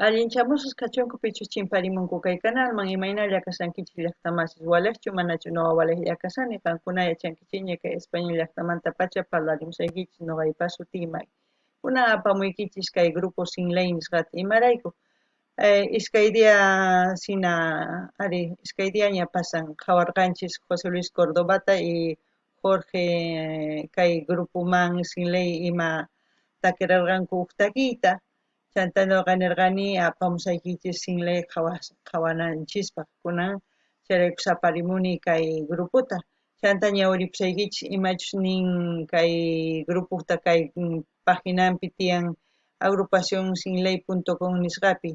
Allinchamusas kachunku pichuchin parimunku kay canalman imaynalla kasankichik llaqtamasis walachu manachu ñuqa walajlla kasani qankuna yachankichiña kay español llaqtamanta pacha parlarimusaykichis ñuqaypa sutimay kunan apamuykichis kay grupo Sinlay nisqata imarayku iskay día sina ari iskay diaña pasan qhawarqanchis José Luis Cordobata y Jorge kay grupoman Sinlay ima takirarqanku uqtakiyta chanta ñuqa nirqani apamusaykichis Sinlay qhawananchispaq kunan chayrayku saparimuni kay grupota chanta ñawiripusaykichis imachus nin kay grupota kay paginanpi tiyan agrupacionsinlay.com nisqapi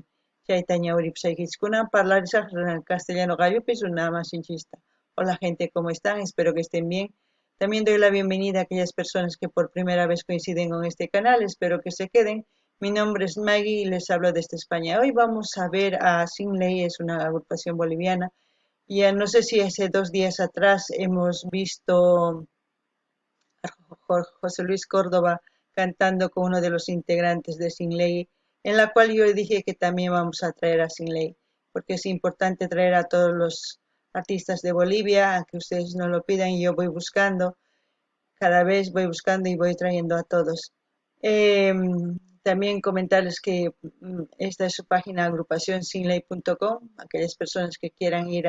chayta ñawiripusaykichis kunan parlarisaq castellano qallupis runa masinchista. Hola gente, ¿cómo están? Espero que estén bien. También doy la bienvenida a aquellas personas que por primera vez coinciden con este canal, espero que se queden. Mi nombre es Maggie y les hablo desde España. Hoy vamos a ver a Sinlay, es una agrupación boliviana. Ya no sé si hace 2 días atrás hemos visto a José Luis Córdoba cantando con uno de los integrantes de Sinlay, en la cual yo le dije que también vamos a traer a Sinlay, porque es importante traer a todos los artistas de Bolivia, aunque ustedes no lo pidan, yo voy buscando, cada vez voy buscando y voy trayendo a todos. También comentarles que esta es su página agrupacionsinlay.com, aquellas personas que quieran ir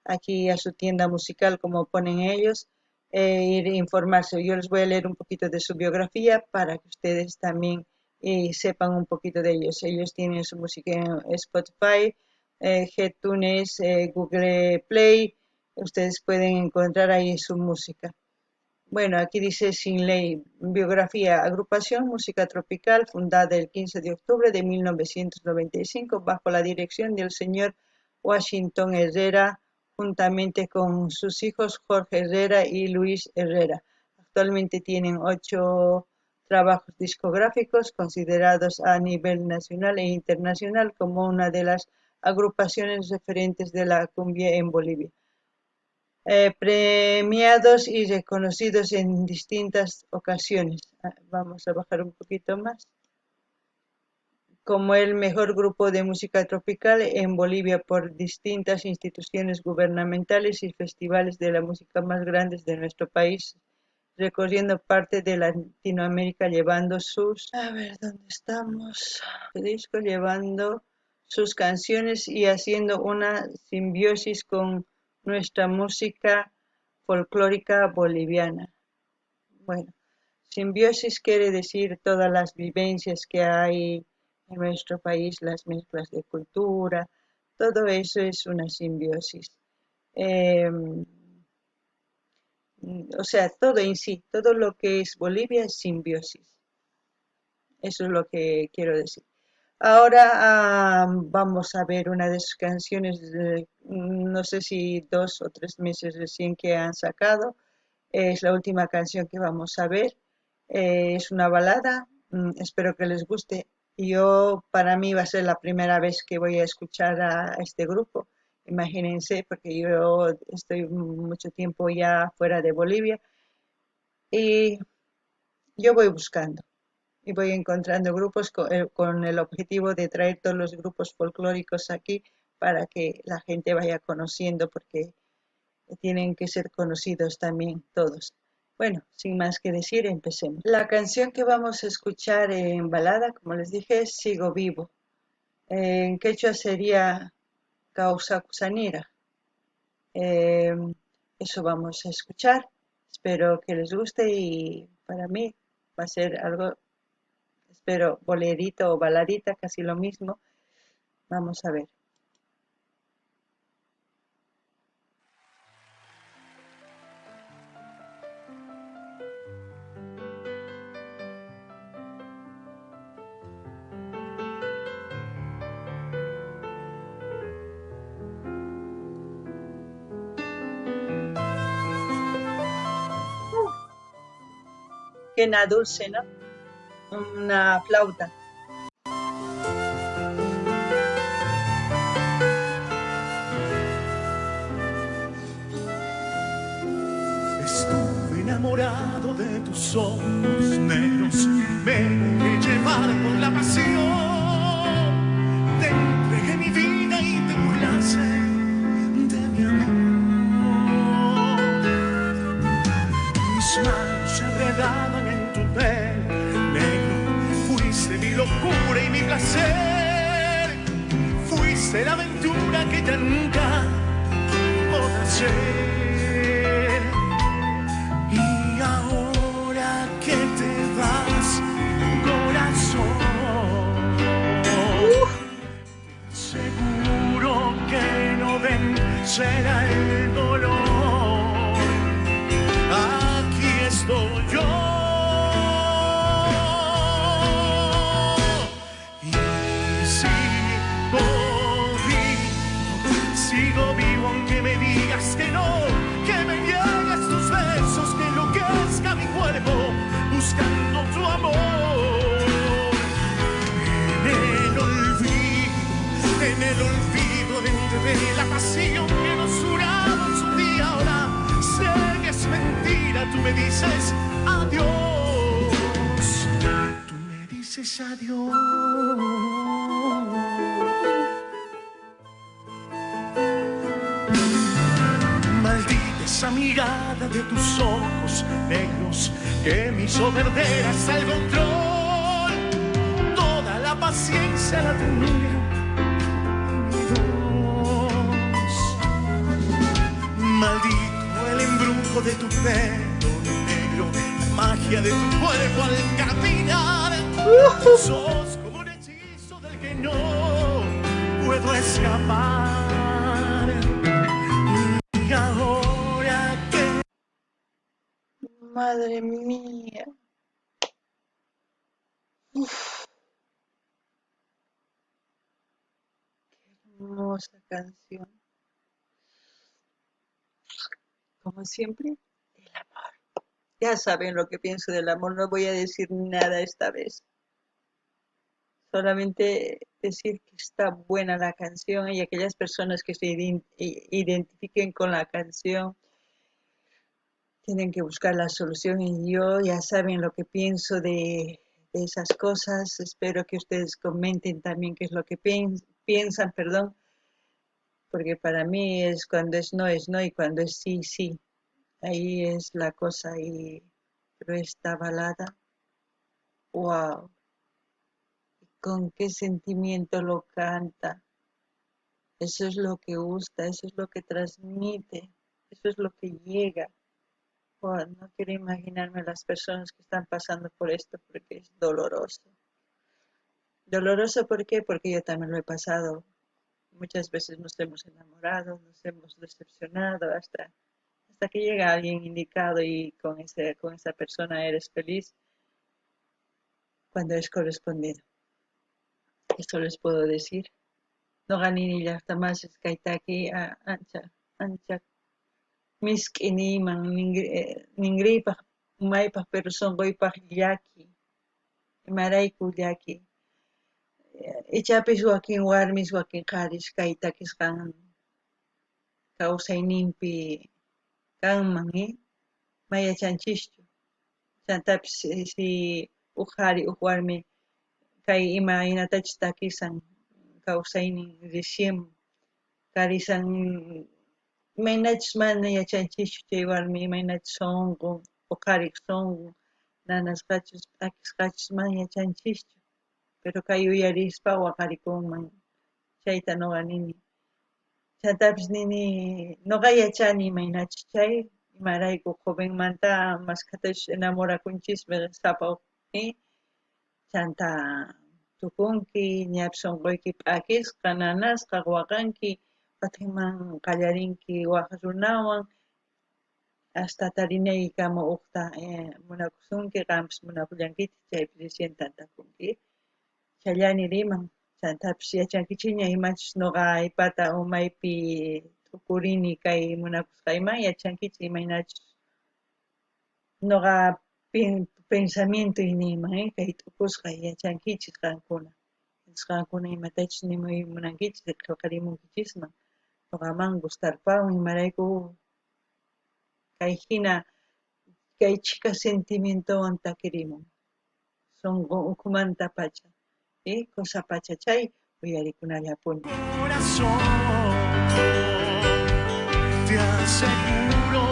aquí a su tienda musical como ponen ellos, ir a informarse. Yo les voy a leer un poquito de su biografía para que ustedes también sepan un poquito de ellos. Ellos tienen su música en Spotify, GTunes, Google Play, ustedes pueden encontrar ahí su música. Bueno, aquí dice Sinlay, biografía, agrupación música tropical fundada el 15 de octubre de 1995 bajo la dirección del señor Washington Herrera, juntamente con sus hijos Jorge Herrera y Luis Herrera. Actualmente tienen 8 trabajos discográficos considerados a nivel nacional e internacional como una de las agrupaciones referentes de la cumbia en Bolivia. Premiados y reconocidos en distintas ocasiones. Vamos a bajar un poquito más. Como el mejor grupo de música tropical en Bolivia por distintas instituciones gubernamentales y festivales de la música más grandes de nuestro país, recorriendo parte de Latinoamérica llevando sus... A ver, ¿dónde estamos? Disco, llevando sus canciones y haciendo una simbiosis con nuestra música folclórica boliviana. Bueno, simbiosis quiere decir todas las vivencias que hay en nuestro país, las mezclas de cultura, todo eso es una simbiosis. O sea, todo en sí, todo lo que es Bolivia es simbiosis. Eso es lo que quiero decir. Ahora vamos a ver una de sus canciones, no sé si 2 o 3 meses recién que han sacado. Es la última canción que vamos a ver. Es una balada, espero que les guste. Para mí va a ser la primera vez que voy a escuchar a este grupo. Imagínense, porque yo estoy mucho tiempo ya fuera de Bolivia y yo voy buscando. Y voy encontrando grupos con el objetivo de traer todos los grupos folclóricos aquí para que la gente vaya conociendo, porque tienen que ser conocidos también todos. Bueno, sin más que decir, empecemos. La canción que vamos a escuchar en balada, como les dije, es Sigo Vivo. En quechua sería Causa Cusanira. Eso vamos a escuchar. Espero que les guste y para mí va a ser algo... Pero bolerito o baladita, casi lo mismo. Vamos a ver. Qué nada dulce, ¿no? Una flauta. Estuve enamorado de tus ojos negros, me dejé llevar por la pasión de la aventura que ya nunca podrá ser. Y ahora que te vas, corazón, seguro que no vencerá el dolor. Aquí estoy yo. Sigo vivo aunque me digas que no, que me niegues tus besos, que enloquezca mi cuerpo buscando tu amor. En el olvido de la pasión que nos juramos un día, ahora sé que es mentira. Tú me dices adiós, tú me dices adiós. Esa mirada de tus ojos negros que me hizo perder hasta el control, toda la paciencia, la ternura, mi Dios. Maldito el embrujo de tu pelo negro, la magia de tu cuerpo al caminar. Sos como un hechizo del que no puedo escapar. Y ahora Madre mía. Uf, qué hermosa canción. Como siempre, el amor. Ya saben lo que pienso del amor, no voy a decir nada esta vez. Solamente decir que está buena la canción y aquellas personas que se identifiquen con la canción tienen que buscar la solución y yo ya saben lo que pienso de esas cosas. Espero que ustedes comenten también qué es lo que piensan, perdón, porque para mí es cuando es no y cuando es sí, sí. Ahí es la cosa pero esta balada, wow, con qué sentimiento lo canta. Eso es lo que gusta, eso es lo que transmite, eso es lo que llega. Oh, no quiero imaginarme las personas que están pasando por esto porque es doloroso. ¿Doloroso por qué? Porque yo también lo he pasado. Muchas veces nos hemos enamorado, nos hemos decepcionado hasta que llega alguien indicado y con esa persona eres feliz cuando es correspondido. Esto les puedo decir. No ganini hasta más es kaitaki ancha miskini man ningripa maypa pero son goipa yaki maraiku yaki ichapis wakin warmis wakin qaris kaitakis kan kawsaynimpi kanman mayachanchishchu chantapis si uqhari warmi kay imaynatachis takisan kawsaynin recién karisan imaynachis mana yachanchischu chay warmi imaynachis sonqun uqhariq sonqun nanasqachus p'akisqachus mana yachanchischu pero kay uyarispa waqarikunman chayta nuqa nini chantapis nini nuqa yachani imaynachis chay imarayku jovenmanta maskatash enamorakunchikmi sapa hukmi chanta tukunki ñapi sonquyki p'akisqa nanasqa waqanki patiman qallarinki waq runawan hasta tarinayki kama uqta munakusunki qampis munakullankichis chaypi recién tantakunki challani riman chantapis yachankichikña imachus nuqa aypata umaypi tukurini kay munakusqayman yachankichik imaynachus nuqa pensamiento niyman kay tukusqa yachankichik qankuna qankuna imatachus munankichis qillqarimunkichisman nuqaman gustarpawan imarayku kay hina kay chika sentimientowan takirimun sonqo ukumanta pacha cosa pacha chay uyarikunallapuni. Corazón, te aseguro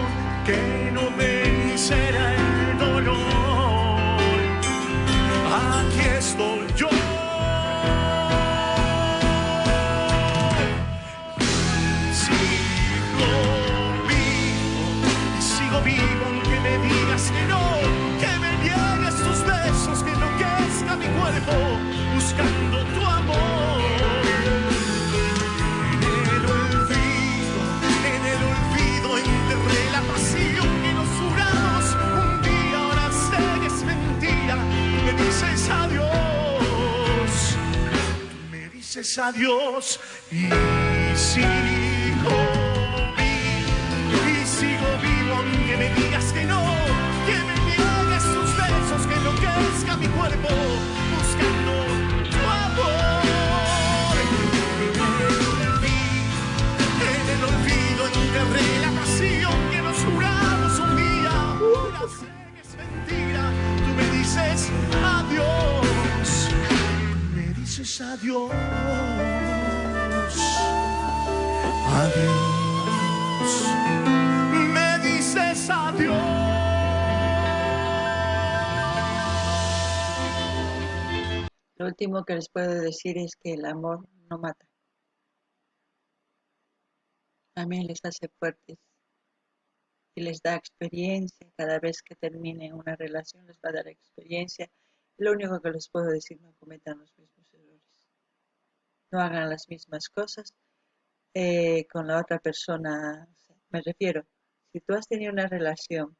que no vencerá el dolor. Aquí estoy yo. dices adiós y sigo vivo aunque me digas que no, que me niegues tus besos, que enloquezca mi cuerpo buscando tu amor. En el olvido enterré la pasión que nos juramos un día. Ya sé que es mentira, tú me dices adiós, me dices adiós, adiós, me dices adiós. Lo último que les puedo decir es que el amor no mata. También les hace fuertes y les da experiencia. Cada vez que termine una relación les va a dar experiencia. Lo único que les puedo decir, no cometan los mismos errores. No hagan las mismas cosas con la otra persona. Me refiero, si tú has tenido una relación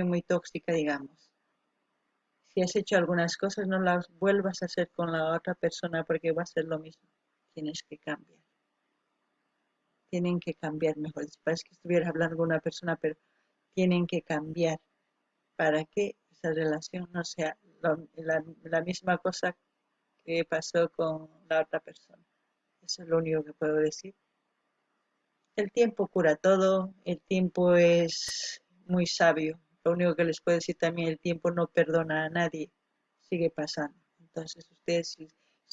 muy tóxica, digamos, si has hecho algunas cosas, no las vuelvas a hacer con la otra persona porque va a ser lo mismo. Tienes que cambiar. Tienen que cambiar mejor. Parece que estuvieras hablando con una persona, pero tienen que cambiar para que esa relación no sea la misma cosa que pasó con la otra persona. Eso es lo único que puedo decir. El tiempo cura todo, el tiempo es muy sabio. Lo único que les puedo decir también, el tiempo no perdona a nadie, sigue pasando. Entonces ustedes, si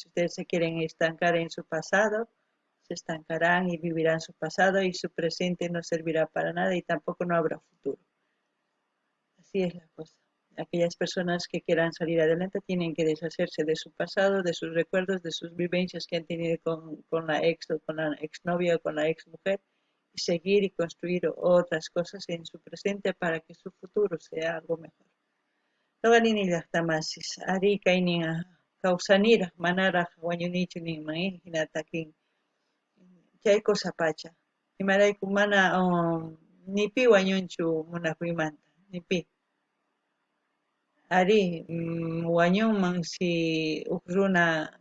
ustedes se quieren estancar en su pasado, se estancarán y vivirán su pasado y su presente no servirá para nada y tampoco no habrá futuro. Así es la cosa. Aquellas personas que quieran salir adelante tienen que deshacerse de su pasado, de sus recuerdos, de sus vivencias que han tenido con la ex o con la exnovia o con la ex mujer y seguir y construir otras cosas en su presente para que su futuro sea algo mejor. Loganini llaqtamasis, ari kaynin kawsaniraq manaraq wañunichu ninman hinatakin chay cosa pacha. Imarayku mana nipi wañunchu munakuymanta, nipi. Ari wañunman si huk runa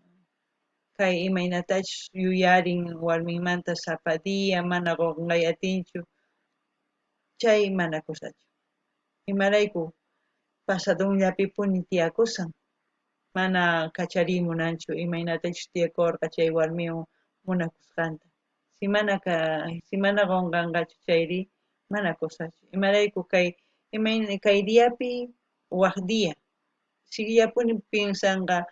kay imaynatachu yuyarin warminmanta sapadiya mana qunqay atinchu chay mana kusachu. Imarayku pasadunllapipuni tiyakusan mana kacharimunanchu imaynatachu tiyakurqa chay warmiwan munakusqanta. Si mana qunqanqachu chayri mana kusachu. Imarayku kay diyapi waq diya. Siguiapuni pinsanqa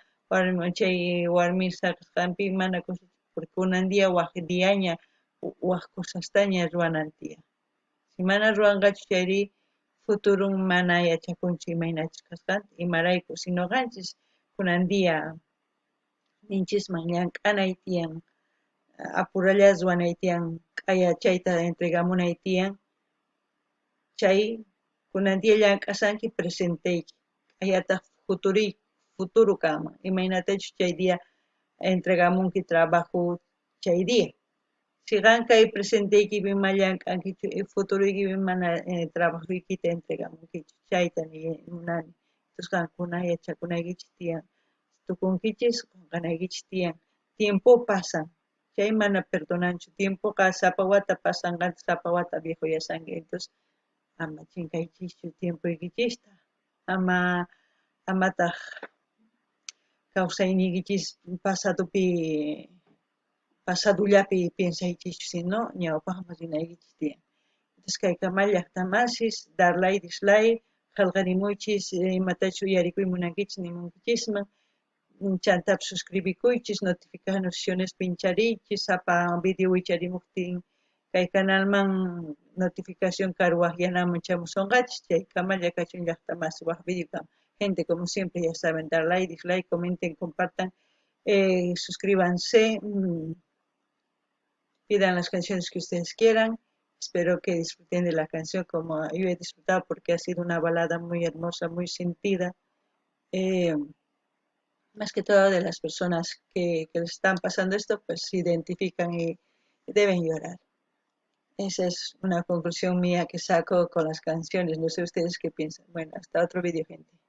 chay warmi saqasqanpi mana kusachu porque kunan dia waq diyaña waq kusastaña ruwanan tiyan. Si mana ruwanqachu chayri futurun mana yachakunchu imaynachus kasqanta imarayku si ñuqanchis kunan dia ninchisman llank'anay tiyan apuralla ruwanay tiyan k'aya chayta entregamunay tiyan chay kunan dia llank'asanki presenteyki k'ayataq futuro kanman imaynatachu chay dia entregamunki trabajo chay dia. Si qankay presenteykipi ima llank'ankichu futuruykipi mana trabajuykita entregamunkichu chaytami munani. Entonces qankuna yachakunaykichis tiyan tukunkichis qunqanaykichis tiyan tiempo pasan chay mana perdonanchu tiempoqa sapa wata pasanqanta sapa wata viejuyasanki entonces ama chinkaychischu tiempoykichista amataq kawsaynikichis pasadullapi piensaychischu sino ñawpaqman rinaykichis tiyan. Entonces kaykamay llaqtamasis darlay dislay qillqarimuychis imatachu uyarikuy munankichis nimunkichisman chantap suscribikuychis notificaciones pinchariychis sapa video wicharimuptin kay canalman notificación karuwaqyanaman chamusunqachis chaykamalla kachun llaqtamasi waq video kan. Gente como siempre ya saben dar like, dislike, comenten, compartan, suscríbanse, pidan las canciones que ustedes quieran. Espero que disfruten de la canción como yo he disfrutado porque ha sido una balada muy hermosa, muy sentida. Más que todo de las personas que les están pasando esto, pues se identifican y deben llorar. Esa es una conclusión mía que saco con las canciones. No sé ustedes qué piensan. Bueno, hasta otro vídeo, gente.